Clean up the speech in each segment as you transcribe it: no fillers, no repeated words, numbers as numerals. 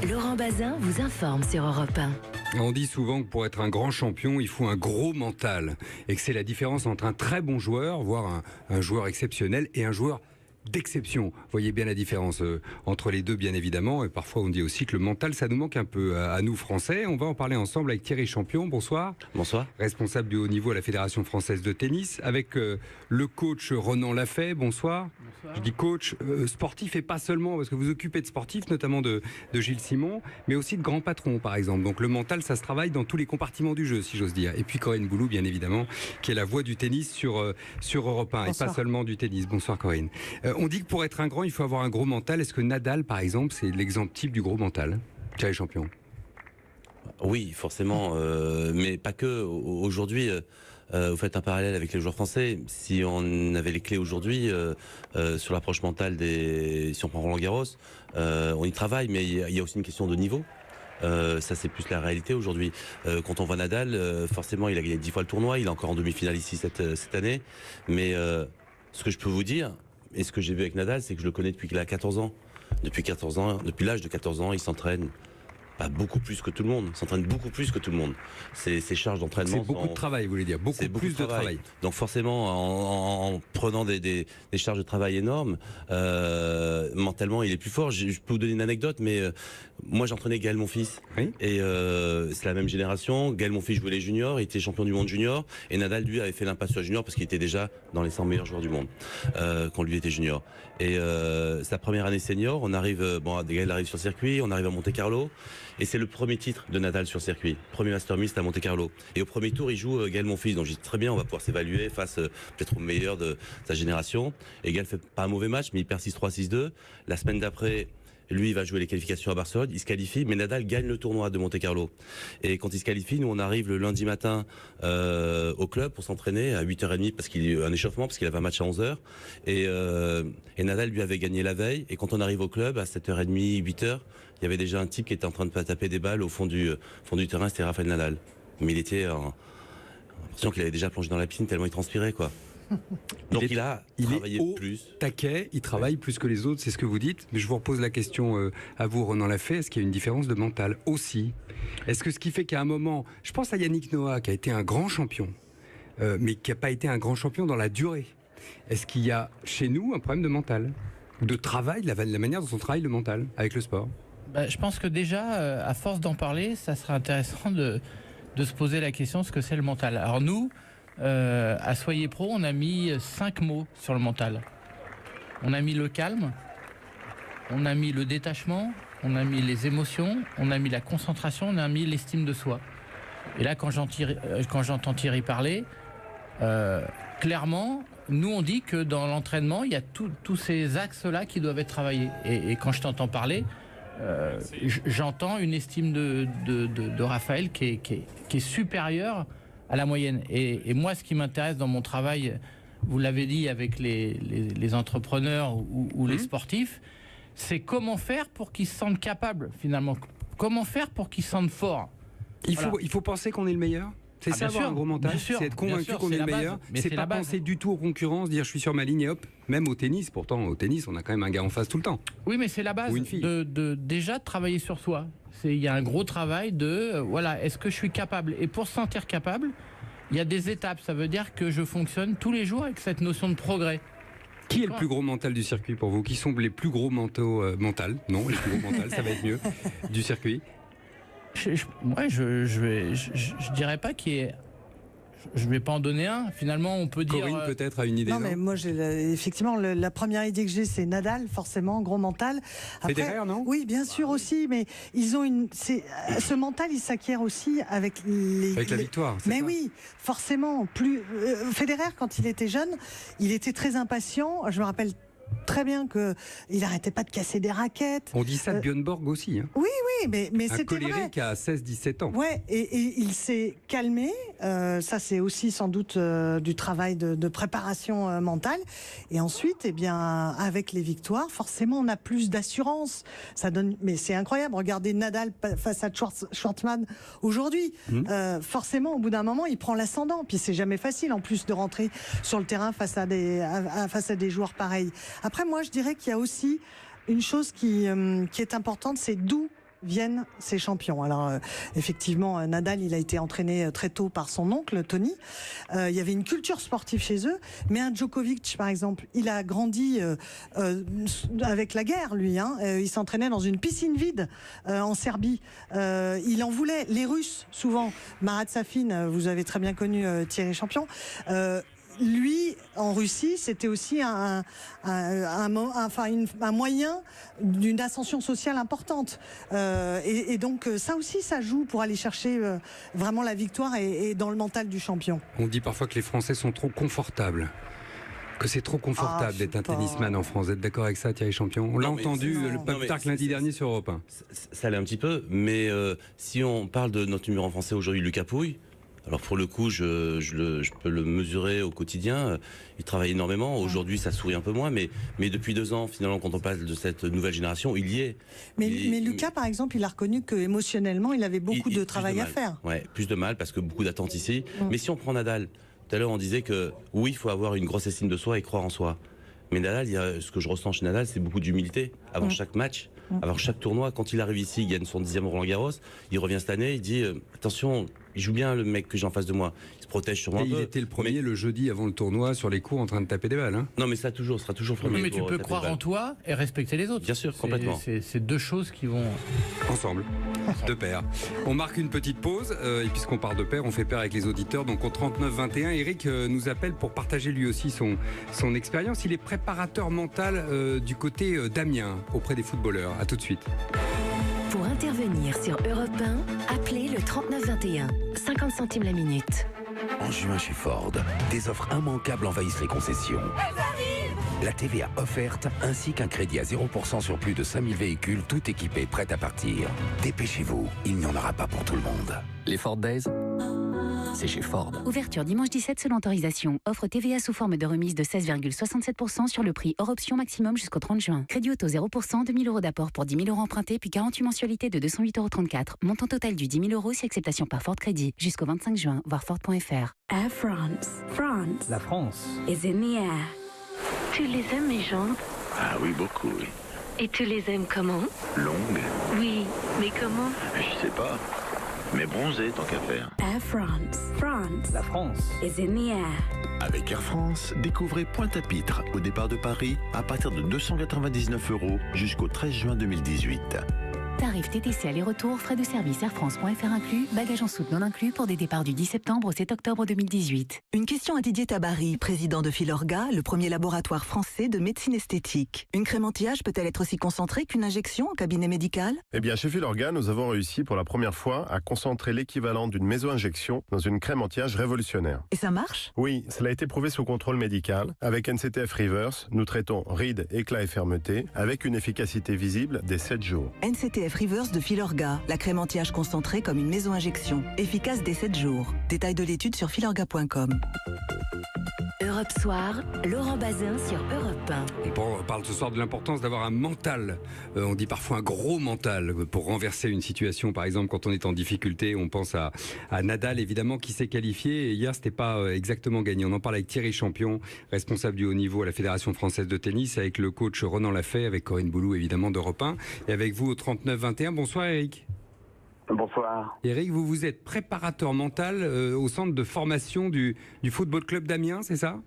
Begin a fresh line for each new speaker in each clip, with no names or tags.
Laurent Bazin vous informe sur Europe 1.
On dit souvent que pour être un grand champion, il faut un gros mental. Et que c'est la différence entre un très bon joueur, voire un joueur exceptionnel, et un joueur d'exception. Vous voyez bien la différence entre les deux, bien évidemment. Et parfois, on dit aussi que le mental, ça nous manque un peu à nous, Français. On va en parler ensemble avec Thierry Champion. Bonsoir.
Bonsoir.
Responsable du haut niveau à la Fédération française de tennis. Avec le coach Ronan Lafay. Bonsoir. Bonsoir. Je dis coach sportif et pas seulement, parce que vous occupez de sportifs, notamment de Gilles Simon, mais aussi de grands patrons, par exemple. Donc le mental, ça se travaille dans tous les compartiments du jeu, si j'ose dire. Et puis Corinne Boulou, bien évidemment, qui est la voix du tennis sur Europe 1. Bonsoir. Et pas seulement du tennis. Bonsoir Corinne. On dit que pour être un grand, il faut avoir un gros mental. Est-ce que Nadal, par exemple, c'est l'exemple type du gros mental? Thierry Champion.
Oui, forcément, mais pas que. Aujourd'hui, vous faites un parallèle avec les joueurs français. Si on avait les clés aujourd'hui sur l'approche mentale si on prend Roland-Garros, on y travaille, mais il y a aussi une question de niveau. Ça c'est plus la réalité aujourd'hui. Quand on voit Nadal, forcément il a gagné 10 fois le tournoi, il est encore en demi-finale ici cette année. Mais ce que je peux vous dire, et ce que j'ai vu avec Nadal, c'est que je le connais depuis qu'il a 14 ans. Depuis l'âge de 14 ans, il s'entraîne pas beaucoup plus que tout le monde. Il s'entraîne beaucoup plus que tout le monde. Ses charges d'entraînement.
C'est beaucoup de travail, vous voulez dire. Beaucoup plus de travail.
Donc forcément, en prenant des charges de travail énormes, mentalement, il est plus fort. Je peux vous donner une anecdote, mais moi, j'entraînais Gaël, mon fils. Oui. Et c'est la même génération. Gaël, mon fils, jouait les juniors. Il était champion du monde junior. Et Nadal, lui, avait fait l'impasse sur les juniors parce qu'il était déjà dans les 100 meilleurs joueurs du monde quand lui était junior. Et sa première année senior, on arrive, Gaël arrive sur circuit, on arrive à Monte-Carlo. Et c'est le premier titre de Nadal sur circuit. Premier Master 1000, c'était à Monte-Carlo. Et au premier tour, il joue Gaël Monfils. Donc je dis très bien, on va pouvoir s'évaluer face peut-être au meilleur de sa génération. Et Gaël fait pas un mauvais match, mais il perd 6-3, 6-2. La semaine d'après, lui, il va jouer les qualifications à Barcelone, il se qualifie, mais Nadal gagne le tournoi de Monte-Carlo. Et quand il se qualifie, nous, on arrive le lundi matin au club pour s'entraîner à 8h30 parce qu'il y a un échauffement, parce qu'il avait un match à 11h. Et Nadal lui avait gagné la veille. Et quand on arrive au club, à 7h30, 8h, il y avait déjà un type qui était en train de taper des balles au fond du terrain, c'était Rafael Nadal. Mais il était l'impression qu'il avait déjà plongé dans la piscine tellement il transpirait, quoi. Donc il a travaillé plus.
Taquet, il travaille plus que les autres, c'est ce que vous dites. Mais je vous repose la question à vous, Ronan Lafay. Est-ce qu'il y a une différence de mental aussi? Est-ce que ce qui fait qu'à un moment, je pense à Yannick Noah qui a été un grand champion, mais qui n'a pas été un grand champion dans la durée. Est-ce qu'il y a chez nous un problème de mental, de travail, de la manière dont on travaille le mental avec le sport?
Je pense que déjà, à force d'en parler, ça serait intéressant de se poser la question de ce que c'est le mental. Alors nous, à Soyez Pro, on a mis 5 mots sur le mental. On a mis le calme, on a mis le détachement, on a mis les émotions, on a mis la concentration, on a mis l'estime de soi. Et là, quand j'entends Thierry parler, clairement, nous on dit que dans l'entraînement, il y a tous ces axes-là qui doivent être travaillés. Et quand je t'entends parler, j'entends une estime de Raphaël qui est supérieure à la moyenne. Et moi, ce qui m'intéresse dans mon travail, vous l'avez dit, avec les entrepreneurs ou les sportifs, c'est comment faire pour qu'ils se sentent capables, finalement. Comment faire pour qu'ils se sentent forts.
Il faut penser qu'on est le meilleur. C'est ça, avoir un gros mental, c'est être convaincu qu'on est le meilleur. C'est pas penser du tout aux concurrences, dire je suis sur ma ligne et hop. Même au tennis, pourtant au tennis, on a quand même un gars en face tout le temps.
Oui, mais c'est la base déjà de travailler sur soi. Il y a un gros travail est-ce que je suis capable? Et pour se sentir capable, il y a des étapes. Ça veut dire que je fonctionne tous les jours avec cette notion de progrès.
Qui est le plus gros mental du circuit pour vous? Qui sont les plus gros mentaux Non, les plus gros mentaux, ça va être mieux du circuit.
Je dirais pas qu'il y ait. Je vais pas en donner un. Finalement, on peut dire.
Corinne peut-être a une idée.
Non, mais moi, effectivement, la première idée que j'ai, c'est Nadal, forcément, gros mental.
Après, Federer, non?
Oui, bien sûr aussi, mais ils ont ce mental, il s'acquiert aussi avec
la victoire.
Mais oui, forcément. Federer, quand il était jeune, il était très impatient. Je me rappelle très bien qu'il n'arrêtait pas de casser des raquettes.
On dit ça de Björn Borg aussi. Hein.
Oui, mais c'était vrai. Un
colérique à 16-17 ans.
Ouais, et il s'est calmé. Ça, c'est aussi sans doute du travail de préparation mentale. Et ensuite, avec les victoires, forcément, on a plus d'assurance. Ça donne. Mais c'est incroyable. Regardez Nadal face à Schwartzmann aujourd'hui. Forcément, au bout d'un moment, il prend l'ascendant. Puis c'est jamais facile, en plus, de rentrer sur le terrain face à des joueurs pareils. Après, moi, je dirais qu'il y a aussi une chose qui est importante, c'est d'où viennent ces champions. Alors effectivement, Nadal, il a été entraîné très tôt par son oncle Tony. Il y avait une culture sportive chez eux, mais un Djokovic par exemple, il a grandi avec la guerre, lui. Il s'entraînait dans une piscine vide en Serbie. Il en voulait. Les Russes, souvent, Marat Safin, vous avez très bien connu Thierry Champion. Lui, en Russie, c'était aussi un moyen d'une ascension sociale importante. Et donc, ça aussi, ça joue pour aller chercher vraiment la victoire et dans le mental du champion.
On dit parfois que les Français sont trop confortables. Que c'est trop confortable d'être un tennisman en France. Vous êtes d'accord avec ça, Thierry Champion? On l'a entendu pas plus tard que lundi dernier sur Europe 1.
Ça l'est un petit peu, mais si on parle de notre numéro en français aujourd'hui, Lucas Pouille, alors pour le coup, je peux le mesurer au quotidien. Il travaille énormément. Aujourd'hui, ça sourit un peu moins, mais depuis 2 ans, finalement, quand on passe de cette nouvelle génération, il y est.
Mais Lucas, par exemple, il a reconnu qu'émotionnellement, il avait beaucoup de travail à faire.
Ouais, plus de mal, parce que beaucoup d'attentes ici. Mais si on prend Nadal, tout à l'heure, on disait que oui, il faut avoir une grosse estime de soi et croire en soi. Mais Nadal, ce que je ressens chez Nadal, c'est beaucoup d'humilité. Avant chaque match, avant chaque tournoi, quand il arrive ici, il gagne son 10e Roland-Garros, il revient cette année, il dit attention, il joue bien le mec que j'ai en face de moi. Il se protège sur moi un peu.
Il était le premier le jeudi avant le tournoi sur les cours en train de taper des balles.
Non, mais ça sera toujours premier.
Mais tu peux croire en toi et respecter les autres.
Bien sûr, complètement.
C'est 2 choses qui vont
ensemble, de pair. On marque une petite pause et puisqu'on part de pair, on fait pair avec les auditeurs. Donc au 39-21, Eric nous appelle pour partager lui aussi son expérience. Il est préparateur mental du côté d'Amiens auprès des footballeurs. À tout de suite.
Pour intervenir sur Europe 1, appelez le 39-21, 50 centimes la minute.
En juin chez Ford, des offres immanquables envahissent les concessions. La TVA offerte ainsi qu'un crédit à 0% sur plus de 5000 véhicules, tout équipés, prêts à partir. Dépêchez-vous, il n'y en aura pas pour tout le monde.
Les Ford Days, c'est chez Ford.
Ouverture dimanche 17 selon autorisation. Offre TVA sous forme de remise de 16,67% sur le prix hors option maximum jusqu'au 30 juin. Crédit auto 0%, 2 000 € d'apport pour 10 000 € empruntés, puis 48 mensualités de 208,34 €. Montant total du 10 000 € si acceptation par Ford Crédit. Jusqu'au 25 juin, voir Ford.fr.
Air France. France.
La France
is in the air.
Tu les aimes, mes jambes?
Ah oui, beaucoup, oui.
Et tu les aimes comment?
Longues?
Oui, mais comment?
Je sais pas. Mais bronzées, tant qu'à faire.
Air France. France.
La France
is in the air.
Avec Air France, découvrez Pointe-à-Pitre au départ de Paris à partir de 299 € jusqu'au 13 juin 2018.
Tarif TTC aller-retour, frais de service airfrance.fr inclus, bagages en soute non inclus pour des départs du 10 septembre au 7 octobre 2018.
Une question à Didier Tabary, président de Filorga, le premier laboratoire français de médecine esthétique. Une crème anti-âge peut-elle être aussi concentrée qu'une injection en cabinet médical?
Eh bien, chez Filorga, nous avons réussi pour la première fois à concentrer l'équivalent d'une méso-injection dans une crème anti-âge révolutionnaire.
Et ça marche?
Oui, cela a été prouvé sous contrôle médical. Avec NCTF Reverse, nous traitons rides, éclats et fermeté avec une efficacité visible dès 7 jours.
NCTF Reverse de Filorga, la crème anti-âge concentrée comme une méso-injection. Efficace dès 7 jours. Détail de l'étude sur filorga.com.
Europe Soir, Laurent Bazin sur Europe 1.
On parle ce soir de l'importance d'avoir un mental. On dit parfois un gros mental pour renverser une situation. Par exemple, quand on est en difficulté, on pense à Nadal, évidemment, qui s'est qualifié. Et hier, c'était pas exactement gagné. On en parle avec Thierry Champion, responsable du haut niveau à la Fédération française de tennis, avec le coach Ronan Lafay, avec Corinne Boulou, évidemment, d'Europe 1. Et avec vous au 39-21. Bonsoir, Eric.
Bonsoir.
Eric, vous êtes préparateur mental au centre de formation du Football Club d'Amiens, c'est ça?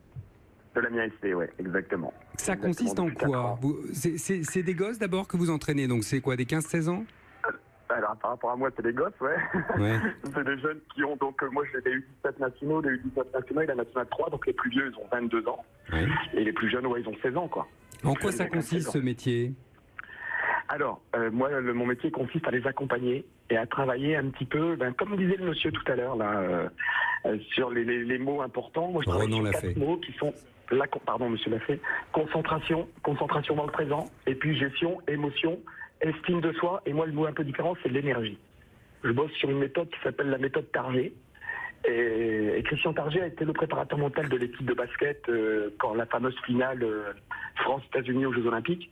De l'Amiens SC, oui, exactement.
Ça consiste en quoi? C'est des gosses d'abord que vous entraînez, donc c'est quoi, des 15-16 ans?
Alors, par rapport à moi, c'est des gosses, ouais. C'est des jeunes qui ont, donc, moi j'ai des U17 nationaux, des U19 nationaux et la nationale 3, donc les plus vieux, ils ont 22 ans. Oui. Et les plus jeunes, ouais, ils ont 16 ans, quoi.
En quoi ça consiste, ce métier?
Alors, moi, mon métier consiste à les accompagner et à travailler un petit peu, comme disait le monsieur tout à l'heure, là, sur les mots importants. Moi, je travaille sur 4 mots qui sont, pardon, monsieur Lafay, concentration dans le présent, et puis gestion, émotion, estime de soi, et moi, le mot un peu différent, c'est l'énergie. Je bosse sur une méthode qui s'appelle la méthode Target. Et Christian Target a été le préparateur mental de l'équipe de basket quand la fameuse finale France-États-Unis aux Jeux Olympiques.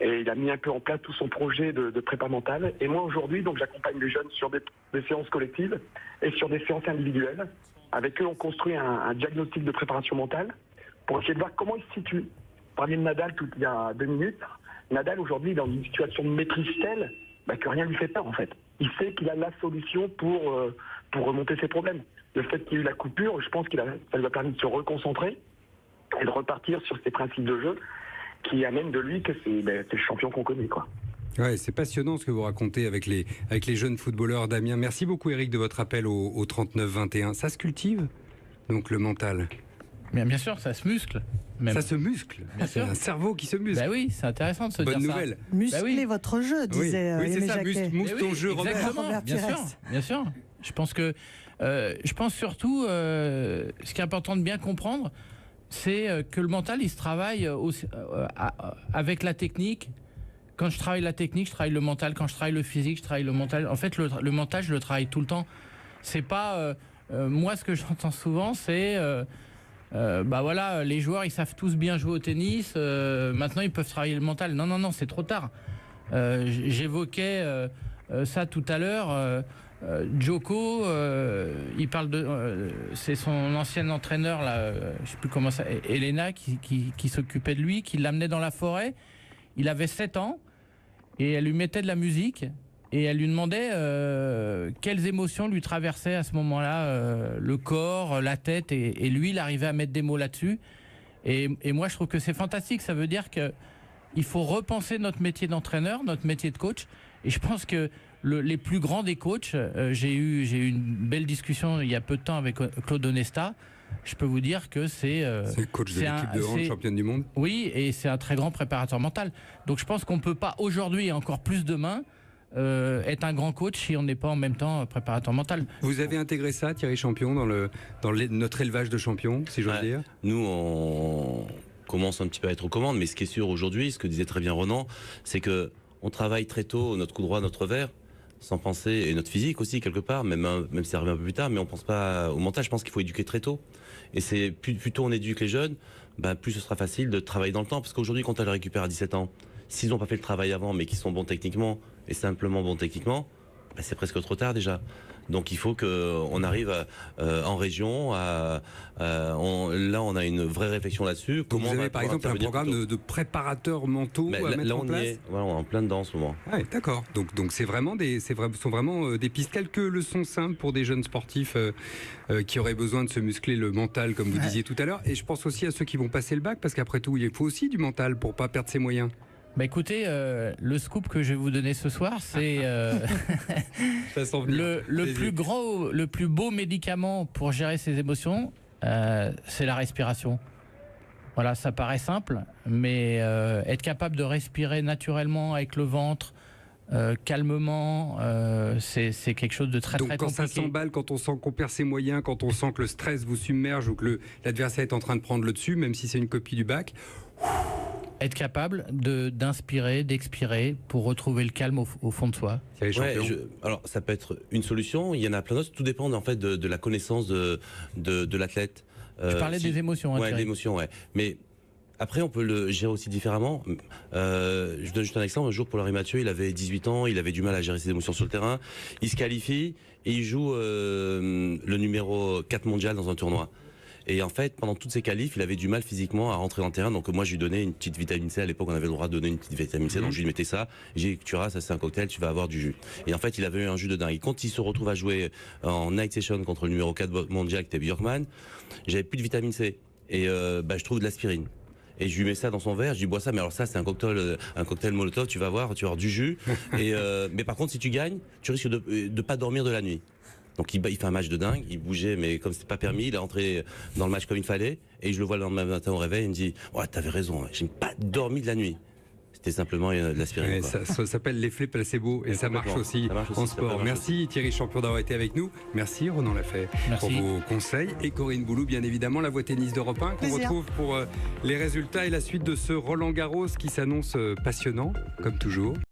Et il a mis un peu en place tout son projet de prépa mentale. Et moi aujourd'hui, donc j'accompagne les jeunes sur des séances collectives et sur des séances individuelles. Avec eux, on construit un diagnostic de préparation mentale pour essayer de voir comment il se situe. On parlait de Nadal il y a 2 minutes. Nadal aujourd'hui est dans une situation de maîtrise telle que rien ne lui fait peur en fait. Il sait qu'il a la solution pour remonter ses problèmes. Le fait qu'il y ait eu la coupure, je pense ça lui a permis de se reconcentrer et de repartir sur ses principes de jeu qui amènent de lui que c'est le champion qu'on connaît, quoi.
Ouais, c'est passionnant ce que vous racontez avec les jeunes footballeurs. Damien, merci beaucoup Eric de votre appel au 39-21. Ça se cultive, donc le mental?
Bien sûr, ça se muscle. Même.
Ça se muscle. C'est un cerveau qui se muscle.
Oui, c'est intéressant de se dire ça.
Bonne nouvelle.
Muscler votre jeu, disait
c'est ça,
Jacquet.
ton jeu,
exactement, bien sûr. Je pense surtout, ce qui est important de bien comprendre, c'est que le mental, il se travaille avec la technique. Quand je travaille la technique, je travaille le mental. Quand je travaille le physique, je travaille le mental. En fait, le mental, je le travaille tout le temps. C'est pas... moi, ce que j'entends souvent, c'est... voilà, les joueurs, ils savent tous bien jouer au tennis. Maintenant, ils peuvent travailler le mental. Non, c'est trop tard. J'évoquais ça tout à l'heure. Djoko, il parle de... c'est son ancien entraîneur, là, je sais plus comment ça... Elena, qui s'occupait de lui, qui l'amenait dans la forêt. Il avait 7 ans. Et elle lui mettait de la musique et elle lui demandait quelles émotions lui traversaient à ce moment-là, le corps, la tête, et lui, il arrivait à mettre des mots là-dessus. Et moi, je trouve que c'est fantastique. Ça veut dire qu'il faut repenser notre métier d'entraîneur, notre métier de coach. Et je pense que les plus grands des coachs, j'ai eu une belle discussion il y a peu de temps avec Claude Onesta. Je peux vous dire que c'est
le coach de l'équipe de hand championne du monde.
Oui, et c'est un très grand préparateur mental. Donc je pense qu'on ne peut pas aujourd'hui et encore plus demain être un grand coach si on n'est pas en même temps préparateur mental.
Vous avez intégré ça, Thierry Champion, dans notre élevage de champions, si j'ose dire?
Nous, on commence un petit peu à être aux commandes, mais ce qui est sûr aujourd'hui, ce que disait très bien Ronan, c'est que on travaille très tôt notre coup droit, notre revers, sans penser, et notre physique aussi quelque part, même si ça revient un peu plus tard, mais on pense pas au mental. Je pense qu'il faut éduquer très tôt. Et c'est plus tôt on éduque les jeunes, plus ce sera facile de travailler dans le temps. Parce qu'aujourd'hui, quand on les récupère à 17 ans, s'ils n'ont pas fait le travail avant, mais qu'ils sont bons techniquement, et simplement bons techniquement, c'est presque trop tard déjà. Donc il faut qu'on arrive en région là on a une vraie réflection là-dessus.
Comment vous avez par exemple un programme de préparateurs mentaux à mettre en place?
On est en plein dedans en ce moment.
Ouais, d'accord. Donc c'est vraiment sont vraiment des pistes. Quelques leçons simples pour des jeunes sportifs qui auraient besoin de se muscler le mental, comme vous disiez tout à l'heure. Et je pense aussi à ceux qui vont passer le bac, parce qu'après tout, il faut aussi du mental pour pas perdre ses moyens.
Écoutez, le scoop que je vais vous donner ce soir, c'est le plus beau médicament pour gérer ses émotions, c'est la respiration. Voilà, ça paraît simple, mais être capable de respirer naturellement avec le ventre, calmement, c'est quelque chose de très
très
compliqué.
Donc quand ça s'emballe, quand on sent qu'on perd ses moyens, quand on sent que le stress vous submerge ou que l'adversaire est en train de prendre le dessus, même si c'est une copie du bac...
Être capable d'inspirer, d'expirer pour retrouver le calme au fond de soi.
Alors ça peut être une solution, il y en a plein d'autres, tout dépend en fait de la connaissance de l'athlète.
Tu parlais des émotions.
Ouais, l'émotion, ouais. Mais après on peut le gérer aussi différemment. Je donne juste un exemple, un jour Paul-Henri Mathieu, il avait 18 ans, il avait du mal à gérer ses émotions sur le terrain, il se qualifie et il joue le numéro 4 mondial dans un tournoi. Et en fait, pendant toutes ces qualifs, il avait du mal physiquement à rentrer dans le terrain. Donc moi, je lui donnais une petite vitamine C. À l'époque, on avait le droit de donner une petite vitamine C. Donc je lui mettais ça. J'ai dit, tu verras, ça c'est un cocktail, tu vas avoir du jus. Et en fait, il avait eu un jus de dingue. Et quand il se retrouve à jouer en night session contre le numéro 4 mondial, qui était Björkman, j'avais plus de vitamine C. Et je trouve de l'aspirine. Et je lui mets ça dans son verre, je lui bois ça, mais alors ça c'est un cocktail Molotov, tu vas avoir du jus. Mais par contre, si tu gagnes, tu risques de pas dormir de la nuit. Donc il fait un match de dingue, il bougeait, mais comme c'était pas permis, il est entré dans le match comme il fallait. Et je le vois le lendemain matin au réveil, il me dit « Ouais, t'avais raison, j'ai pas dormi de la nuit ». C'était simplement de l'aspirine.
Ça s'appelle l'effet placebo et ça marche aussi en sport. Merci Thierry Champion d'avoir été avec nous. Merci Ronan Lafay pour vos conseils. Et Corinne Boulou, bien évidemment, la voix tennis d'Europe 1 qu'on retrouve pour les résultats et la suite de ce Roland Garros qui s'annonce passionnant, comme toujours.